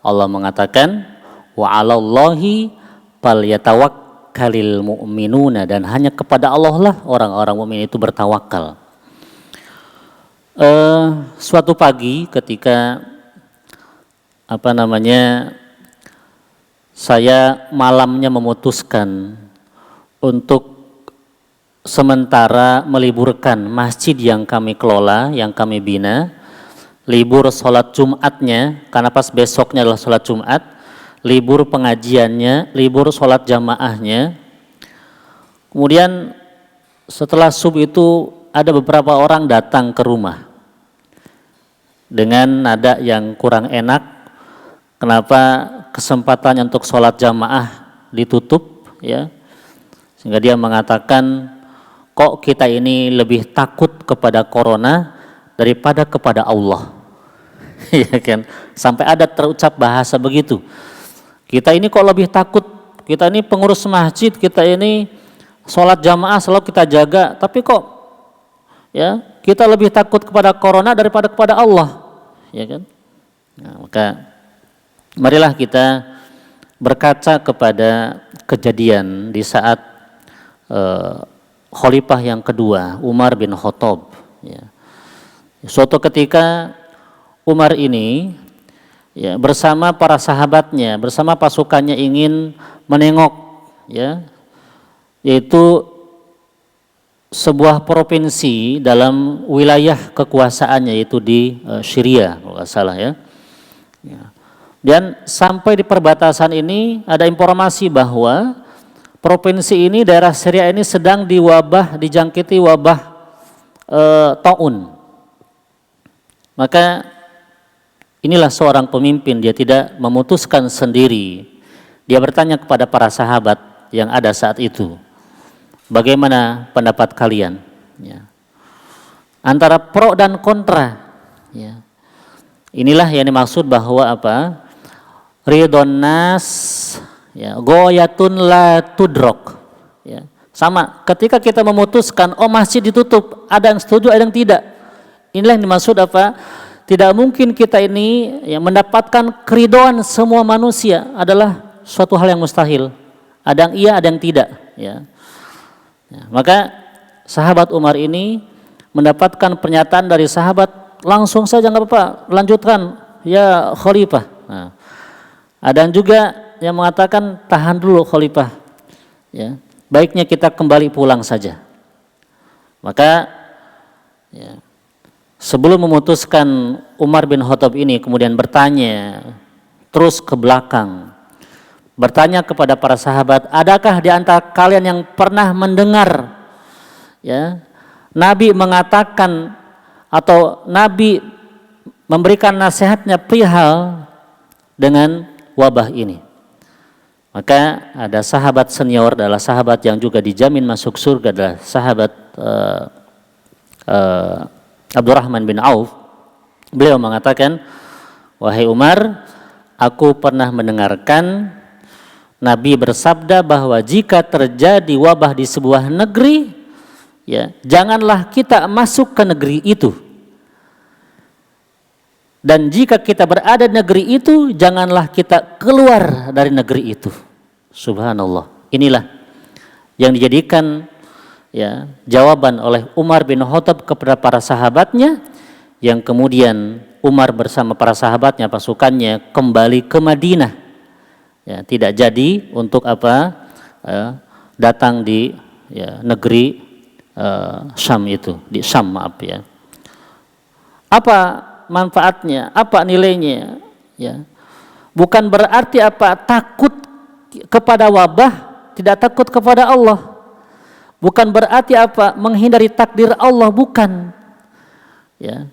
Allah mengatakan wa 'alallahi falyatawakkal yatawakkalil mu'minuna, dan hanya kepada Allah lah orang-orang mukmin itu bertawakal. Suatu pagi ketika saya malamnya memutuskan untuk sementara meliburkan masjid yang kami kelola, yang kami bina, libur sholat Jumatnya, karena pas besoknya adalah sholat Jumat, libur pengajiannya, libur sholat jamaahnya. Kemudian setelah subuh itu ada beberapa orang datang ke rumah dengan nada yang kurang enak. Kenapa kesempatannya untuk sholat jamaah ditutup, ya? Sehingga dia mengatakan, kok kita ini lebih takut kepada corona daripada kepada Allah. Ya kan? Sampai ada terucap bahasa begitu. Kita ini kok lebih takut, kita ini pengurus masjid, kita ini sholat jamaah selalu kita jaga, tapi kok ya kita lebih takut kepada corona daripada kepada Allah, ya kan? Nah, maka marilah kita berkaca kepada kejadian di saat khalifah yang kedua, Umar bin Khattab, ya. Suatu ketika Umar ini, ya, bersama para sahabatnya, bersama pasukannya ingin menengok, ya, yaitu sebuah provinsi dalam wilayah kekuasaannya, yaitu di Syria kalau nggak salah, ya. Ya. Dan sampai di perbatasan ini ada informasi bahwa provinsi ini, daerah Syria ini sedang dijangkiti wabah taun. Maka inilah seorang pemimpin, dia tidak memutuskan sendiri. Dia bertanya kepada para sahabat yang ada saat itu, bagaimana pendapat kalian? Ya. Antara pro dan kontra. Ya. Inilah yang dimaksud bahwa apa? Ridon nas, ya, goyatun la tudrok. Ya. Sama, ketika kita memutuskan, oh masjid ditutup, ada yang setuju, ada yang tidak. Inilah yang dimaksud apa? Tidak mungkin kita ini yang mendapatkan keridhaan semua manusia, adalah suatu hal yang mustahil. Ada yang iya, ada yang tidak. Ya. Ya, maka sahabat Umar ini mendapatkan pernyataan dari sahabat, langsung saja nggak apa-apa, lanjutkan ya khalifah. Nah, ada yang juga yang mengatakan tahan dulu khalifah, ya, baiknya kita kembali pulang saja. Maka ya, sebelum memutuskan, Umar bin Khattab ini kemudian bertanya terus ke belakang, bertanya kepada para sahabat, adakah di antara kalian yang pernah mendengar, ya, Nabi mengatakan atau Nabi memberikan nasihatnya perihal dengan wabah ini? Maka ada sahabat senior, adalah sahabat yang juga dijamin masuk surga, adalah sahabat Abdurrahman bin Auf. Beliau mengatakan, wahai Umar, aku pernah mendengarkan Nabi bersabda bahwa jika terjadi wabah di sebuah negeri, ya, janganlah kita masuk ke negeri itu. Dan jika kita berada di negeri itu, janganlah kita keluar dari negeri itu. Subhanallah. Inilah yang dijadikan, ya, jawaban oleh Umar bin Khattab kepada para sahabatnya, yang kemudian Umar bersama para sahabatnya, pasukannya, kembali ke Madinah. Ya, tidak jadi untuk apa? Datang di, ya, negeri Syam itu, di Syam, maaf, ya. Apa manfaatnya? Apa nilainya? Ya. Bukan berarti apa takut kepada wabah, tidak takut kepada Allah. Bukan berarti apa menghindari takdir Allah, bukan. Ya.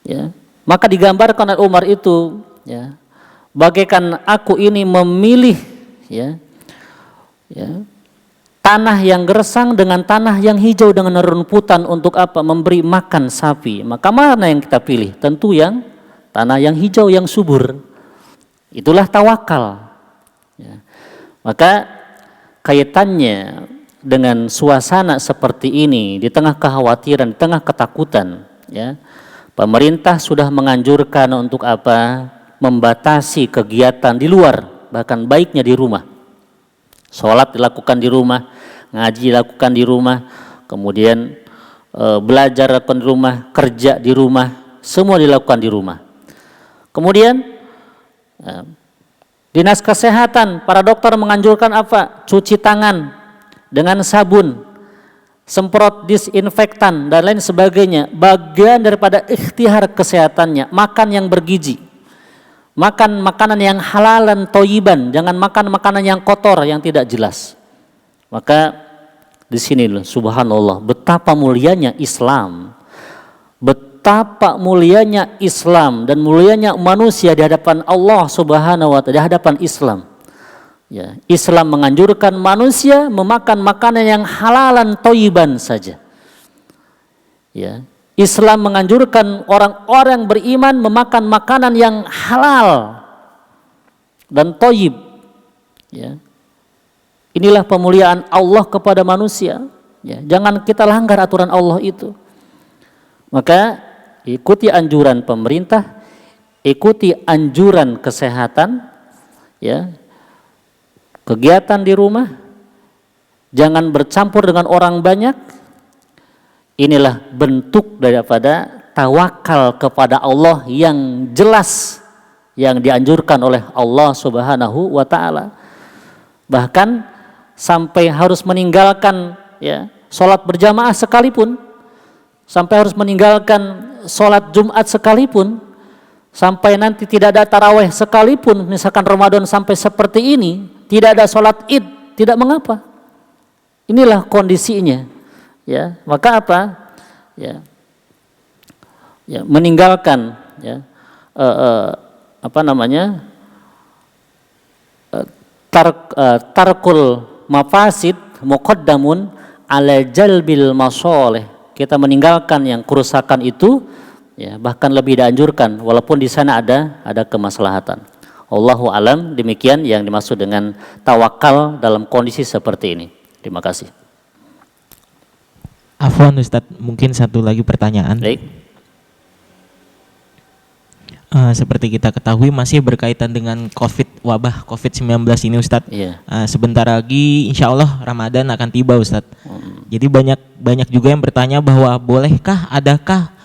Ya. Maka digambarkan oleh Umar itu, ya, bagaikan aku ini memilih, ya, ya, tanah yang gersang dengan tanah yang hijau dengan rumputan untuk apa? Memberi makan sapi. Maka mana yang kita pilih? Tentu yang tanah yang hijau yang subur. Itulah tawakal. Ya. Maka kaitannya dengan suasana seperti ini, di tengah kekhawatiran, di tengah ketakutan, ya, pemerintah sudah menganjurkan untuk apa? Membatasi kegiatan di luar, bahkan baiknya di rumah. Sholat dilakukan di rumah, ngaji dilakukan di rumah, kemudian belajar dilakukan di rumah, kerja di rumah, semua dilakukan di rumah. Kemudian dinas kesehatan, para dokter menganjurkan apa? Cuci tangan dengan sabun, semprot disinfektan dan lain sebagainya. Bagian daripada ikhtiar kesehatannya, makan yang bergizi. Makan makanan yang halalan toyiban, jangan makan makanan yang kotor yang tidak jelas. Maka di sini subhanallah betapa mulianya Islam. Betapa mulianya Islam dan mulianya manusia di hadapan Allah Subhanahu wa taala, di hadapan Islam. Ya, Islam menganjurkan manusia memakan makanan yang halalan toyiban saja. Ya, Islam menganjurkan orang-orang beriman memakan makanan yang halal dan toyib. Ya. Inilah pemuliaan Allah kepada manusia. Ya. Jangan kita langgar aturan Allah itu. Maka ikuti anjuran pemerintah, ikuti anjuran kesehatan, ya. Kegiatan di rumah, jangan bercampur dengan orang banyak. Inilah bentuk daripada tawakal kepada Allah yang jelas yang dianjurkan oleh Allah Subhanahu wa taala. Bahkan sampai harus meninggalkan ya salat berjamaah sekalipun, sampai harus meninggalkan salat Jumat sekalipun, sampai nanti tidak ada tarawih sekalipun, misalkan Ramadan sampai seperti ini, tidak ada salat Id, tidak mengapa. Inilah kondisinya. Ya, maka apa? Ya, ya meninggalkan ya tarkul mafasid muqaddamun ala jalbil masoleh. Kita meninggalkan yang kerusakan itu ya bahkan lebih dianjurkan walaupun di sana ada kemaslahatan. Allahu alam, demikian yang dimaksud dengan tawakal dalam kondisi seperti ini. Terima kasih. Afwan Ustadz, mungkin satu lagi pertanyaan. Baik. Seperti kita ketahui masih berkaitan dengan wabah COVID-19 ini Ustadz. Yeah. Sebentar lagi insya Allah Ramadan akan tiba Ustadz. Jadi banyak juga yang bertanya bahwa bolehkah, adakah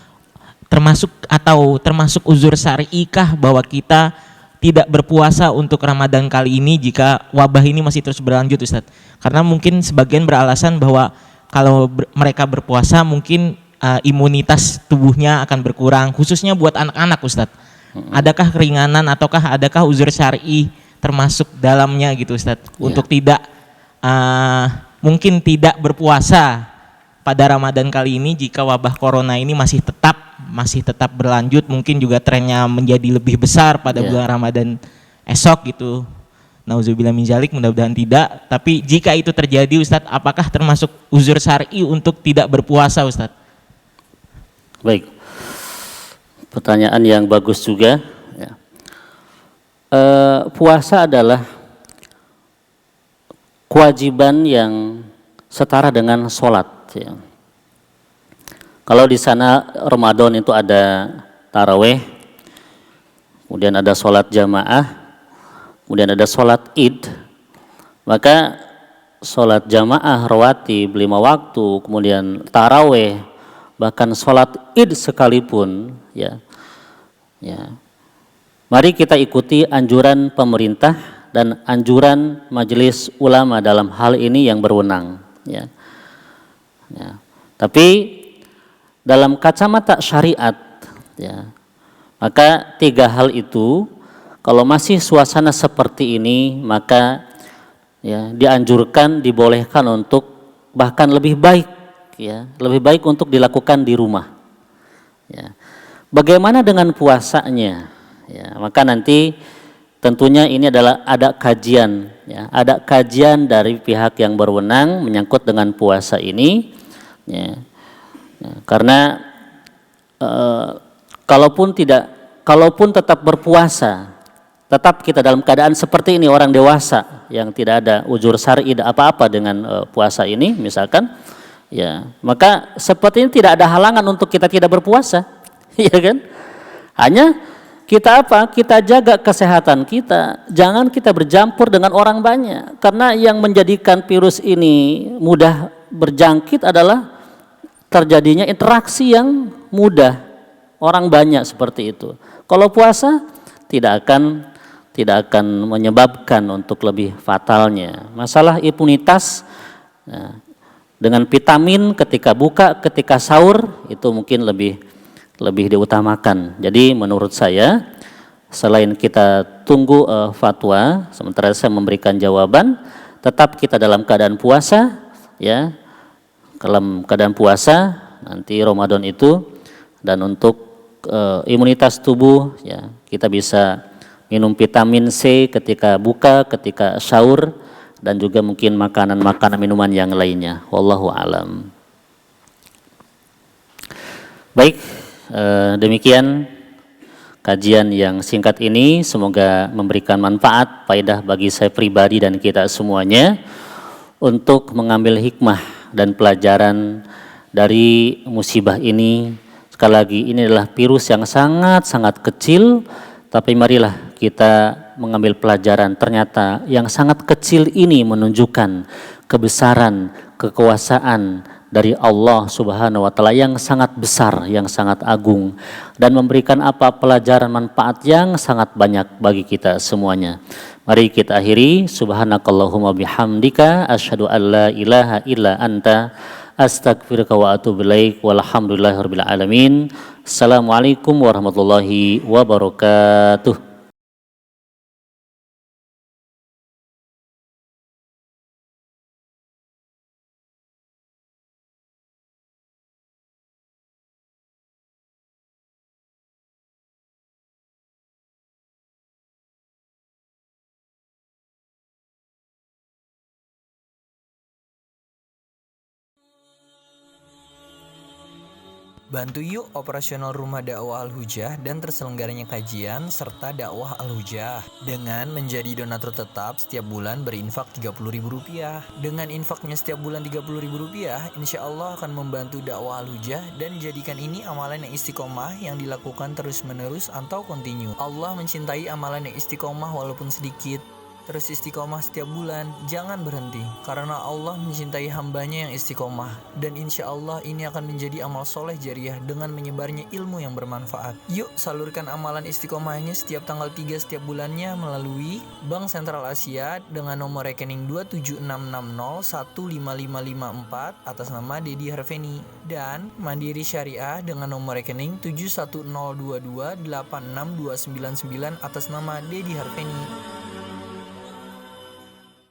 termasuk uzur syar'i kah bahwa kita tidak berpuasa untuk Ramadan kali ini jika wabah ini masih terus berlanjut Ustadz. Karena mungkin sebagian beralasan bahwa kalau mereka berpuasa mungkin imunitas tubuhnya akan berkurang, khususnya buat anak-anak Ustadz. Adakah keringanan ataukah adakah uzur syar'i termasuk dalamnya gitu Ustadz, untuk mungkin tidak berpuasa pada Ramadan kali ini jika wabah corona ini masih tetap berlanjut, mungkin juga trennya menjadi lebih besar pada bulan Ramadan esok gitu. Nauzubillah min dzalik, mudah-mudahan tidak. Tapi jika itu terjadi Ustadz, apakah termasuk uzur syar'i untuk tidak berpuasa Ustadz? Baik, pertanyaan yang bagus juga ya. Puasa adalah kewajiban yang setara dengan sholat ya. Kalau di sana Ramadan itu ada taraweh, kemudian ada sholat jamaah, kemudian ada sholat id, maka sholat jamaah rawatib 5 waktu, kemudian taraweh, bahkan sholat id sekalipun ya, mari kita ikuti anjuran pemerintah dan anjuran majelis ulama dalam hal ini yang berwenang ya. Tapi dalam kacamata syariat ya, maka 3 hal itu kalau masih suasana seperti ini, maka ya dianjurkan, dibolehkan untuk bahkan lebih baik ya, lebih baik untuk dilakukan di rumah. Ya. Bagaimana dengan puasanya? Ya, maka nanti tentunya ini adalah ada kajian ya, ada kajian dari pihak yang berwenang menyangkut dengan puasa ini ya. Ya, karena kalaupun tetap berpuasa, tetap kita dalam keadaan seperti ini, orang dewasa yang tidak ada uzur syar'i apa-apa dengan puasa ini misalkan ya, maka seperti ini tidak ada halangan untuk kita tidak berpuasa ya kan, hanya kita apa? Kita jaga kesehatan kita. Jangan kita bercampur dengan orang banyak. Karena yang menjadikan virus ini mudah berjangkit adalah terjadinya interaksi yang mudah. Orang banyak seperti itu. Kalau puasa tidak akan menyebabkan untuk lebih fatalnya. Masalah imunitas dengan vitamin ketika buka, ketika sahur itu mungkin lebih diutamakan. Jadi menurut saya selain kita tunggu fatwa, sementara saya memberikan jawaban, tetap kita dalam keadaan puasa, ya, dalam keadaan puasa nanti Ramadan itu, dan untuk imunitas tubuh, ya, kita bisa minum vitamin C ketika buka, ketika sahur, dan juga mungkin makanan-makanan minuman yang lainnya. Wallahu alam. Baik. Demikian kajian yang singkat ini, semoga memberikan manfaat, faedah bagi saya pribadi dan kita semuanya untuk mengambil hikmah dan pelajaran dari musibah ini. Sekali lagi, ini adalah virus yang sangat-sangat kecil, tapi marilah kita mengambil pelajaran. Ternyata yang sangat kecil ini menunjukkan kebesaran, kekuasaan dari Allah Subhanahu wa taala yang sangat besar, yang sangat agung, dan memberikan apa pelajaran manfaat yang sangat banyak bagi kita semuanya. Mari kita akhiri. Subhanakallahumma bihamdika asyhadu an la ilaha illa anta astaghfiruka wa atubu ilaik. Walhamdulillahirabbil alamin. Assalamualaikum warahmatullahi wabarakatuh. Bantu yuk operasional Rumah Dakwah Al-Hujah dan terselenggaranya kajian serta dakwah Al-Hujah dengan menjadi donatur tetap setiap bulan berinfak Rp30.000. Dengan infaknya setiap bulan Rp30.000, insya Allah akan membantu dakwah Al-Hujah dan jadikan ini amalan yang istiqomah yang dilakukan terus-menerus atau kontinu. Allah mencintai amalan yang istiqomah walaupun sedikit. Terus istiqomah setiap bulan, jangan berhenti, karena Allah mencintai hambanya yang istiqomah, dan insya Allah ini akan menjadi amal soleh jariah dengan menyebarnya ilmu yang bermanfaat. Yuk salurkan amalan istiqomahnya setiap tanggal 3 setiap bulannya melalui Bank Sentral Asia dengan nomor rekening 27660155554 atas nama Dedi Harveni, dan Mandiri Syariah dengan nomor rekening 7102286299 atas nama Dedi Harveni.